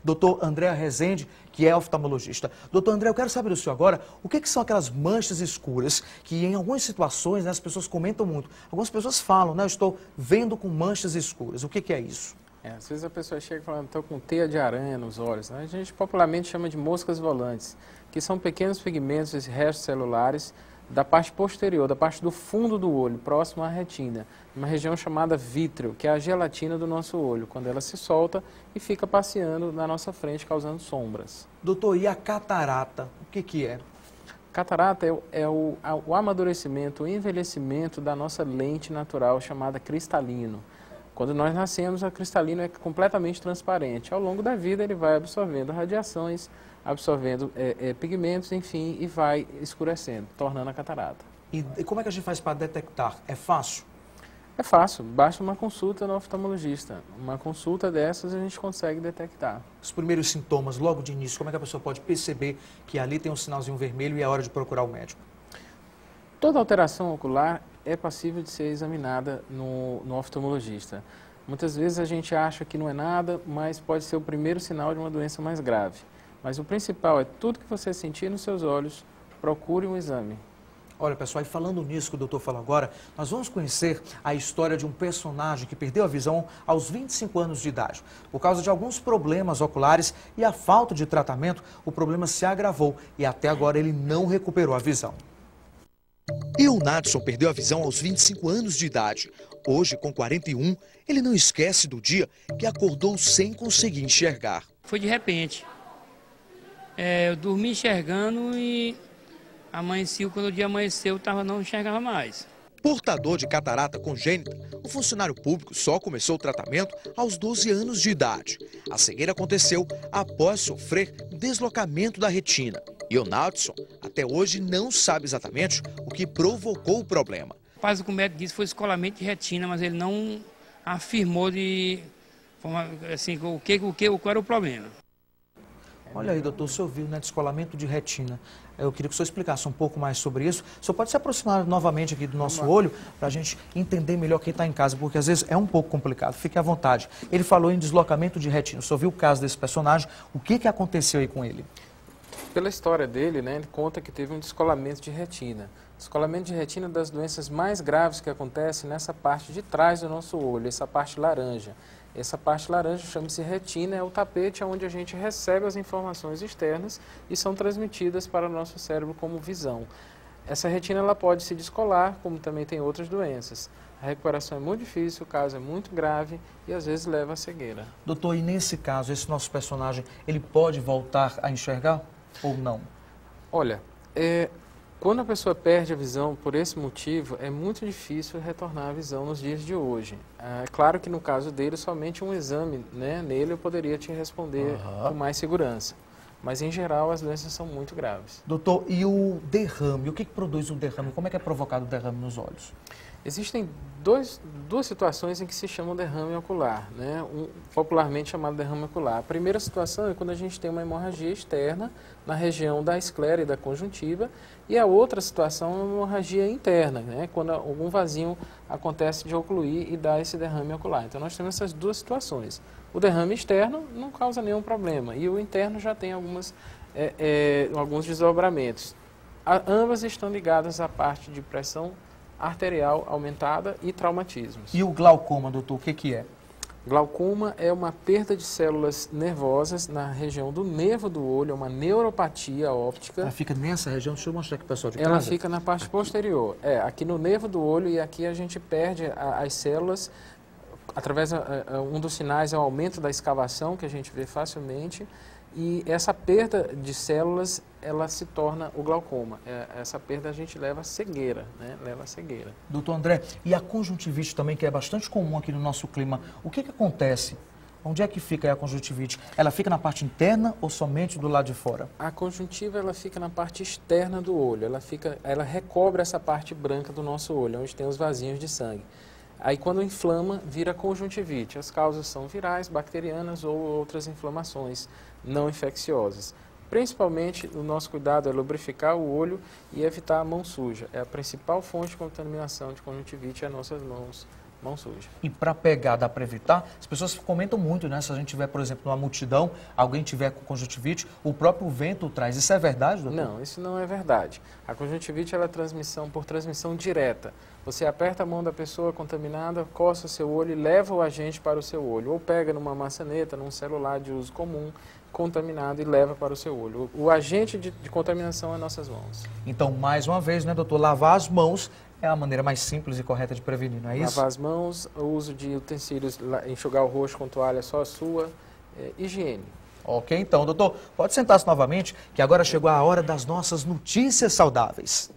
Doutor André Rezende, que é oftalmologista. Doutor André, eu quero saber do senhor agora, o que são aquelas manchas escuras que em algumas situações, né, as pessoas comentam muito. Algumas pessoas falam, né, eu estou vendo com manchas escuras. O que é isso? Às vezes a pessoa chega falando, estou com teia de aranha nos olhos, né? A gente popularmente chama de moscas volantes, que são pequenos pigmentos e restos celulares da parte posterior, da parte do fundo do olho, próximo à retina, uma região chamada vítreo, que é a gelatina do nosso olho, quando ela se solta e fica passeando na nossa frente, causando sombras. Doutor, e a catarata, o que é? Catarata é o amadurecimento, o envelhecimento da nossa lente natural chamada cristalino. Quando nós nascemos, a cristalino é completamente transparente. Ao longo da vida, ele vai absorvendo radiações, absorvendo pigmentos, enfim, e vai escurecendo, tornando a catarata. E como é que a gente faz para detectar? É fácil? É fácil, basta uma consulta no oftalmologista. Uma consulta dessas a gente consegue detectar. Os primeiros sintomas, logo de início, como é que a pessoa pode perceber que ali tem um sinalzinho vermelho e é hora de procurar o médico? Toda alteração ocular é passível de ser examinada no oftalmologista. Muitas vezes a gente acha que não é nada, mas pode ser o primeiro sinal de uma doença mais grave. Mas o principal é tudo que você sentir nos seus olhos, procure um exame. Olha, pessoal, e falando nisso que o doutor falou agora, nós vamos conhecer a história de um personagem que perdeu a visão aos 25 anos de idade. Por causa de alguns problemas oculares e a falta de tratamento, o problema se agravou e até agora ele não recuperou a visão. E o Nadson perdeu a visão aos 25 anos de idade. Hoje, com 41, ele não esquece do dia que acordou sem conseguir enxergar. Foi de repente. Eu dormi enxergando e amanheci, quando o dia amanheceu, eu não enxergava mais. Portador de catarata congênita, o funcionário público só começou o tratamento aos 12 anos de idade. A cegueira aconteceu após sofrer deslocamento da retina. E o Nadson, até hoje, não sabe exatamente o que provocou o problema. Rapaz, o que o médico disse foi descolamento de retina, mas ele não afirmou de forma, assim, qual era o problema. Olha aí, doutor, o senhor viu, né, descolamento de retina. Eu queria que o senhor explicasse um pouco mais sobre isso. O senhor pode se aproximar novamente aqui do nosso olho para a gente entender melhor quem está em casa, porque às vezes é um pouco complicado. Fique à vontade. Ele falou em deslocamento de retina. O senhor viu o caso desse personagem. O que aconteceu aí com ele? Pela história dele, né, ele conta que teve um descolamento de retina. Descolamento de retina é das doenças mais graves que acontecem nessa parte de trás do nosso olho, essa parte laranja. Essa parte laranja chama-se retina, é o tapete onde a gente recebe as informações externas e são transmitidas para o nosso cérebro como visão. Essa retina ela pode se descolar, como também tem outras doenças. A recuperação é muito difícil, o caso é muito grave e às vezes leva à cegueira. Doutor, e nesse caso, esse nosso personagem, ele pode voltar a enxergar ou não? Olha, quando a pessoa perde a visão por esse motivo, é muito difícil retornar à visão nos dias de hoje. É claro que no caso dele, somente um exame, né, nele eu poderia te responder com mais segurança. Mas em geral as doenças são muito graves. Doutor, e o derrame? O que produz o derrame? Como é que é provocado o derrame nos olhos? Existem duas situações em que se chama derrame ocular, né? Popularmente chamado derrame ocular. A primeira situação é quando a gente tem uma hemorragia externa na região da esclera e da conjuntiva, e a outra situação é uma hemorragia interna, né? Quando algum vasinho acontece de ocluir e dá esse derrame ocular. Então nós temos essas duas situações. O derrame externo não causa nenhum problema e o interno já tem alguns desdobramentos. Ambas estão ligadas à parte de pressão arterial aumentada e traumatismos. E o glaucoma, doutor, o que é? Glaucoma é uma perda de células nervosas na região do nervo do olho, é uma neuropatia óptica. Ela fica nessa região, deixa eu mostrar aqui para o pessoal de casa. Ela fica na parte posterior, aqui no nervo do olho, e aqui a gente perde as células, através, um dos sinais é o aumento da escavação, que a gente vê facilmente, e essa perda de células, ela se torna o glaucoma. Essa perda a gente leva à cegueira, né? Leva à cegueira. Doutor André, e a conjuntivite também, que é bastante comum aqui no nosso clima, o que acontece? Onde é que fica a conjuntivite? Ela fica na parte interna ou somente do lado de fora? A conjuntiva ela fica na parte externa do olho, ela recobre essa parte branca do nosso olho, onde tem os vasinhos de sangue. Aí quando inflama, vira conjuntivite. As causas são virais, bacterianas ou outras inflamações não infecciosas. Principalmente, o nosso cuidado é lubrificar o olho e evitar a mão suja. É a principal fonte de contaminação de conjuntivite, as nossas mãos mão suja. E para pegar, dá para evitar? As pessoas comentam muito, né? Se a gente tiver, por exemplo, numa multidão, alguém tiver com conjuntivite, o próprio vento traz. Isso é verdade, doutor? Não, isso não é verdade. A conjuntivite ela é por transmissão direta. Você aperta a mão da pessoa contaminada, coça o seu olho e leva o agente para o seu olho. Ou pega numa maçaneta, num celular de uso comum, contaminado e leva para o seu olho. O agente de contaminação é nossas mãos. Então, mais uma vez, né, doutor, lavar as mãos é a maneira mais simples e correta de prevenir, não é isso? Lavar as mãos, o uso de utensílios, enxugar o rosto com toalha só a sua, higiene. Ok, então, doutor, pode sentar-se novamente, que agora chegou a hora das nossas notícias saudáveis.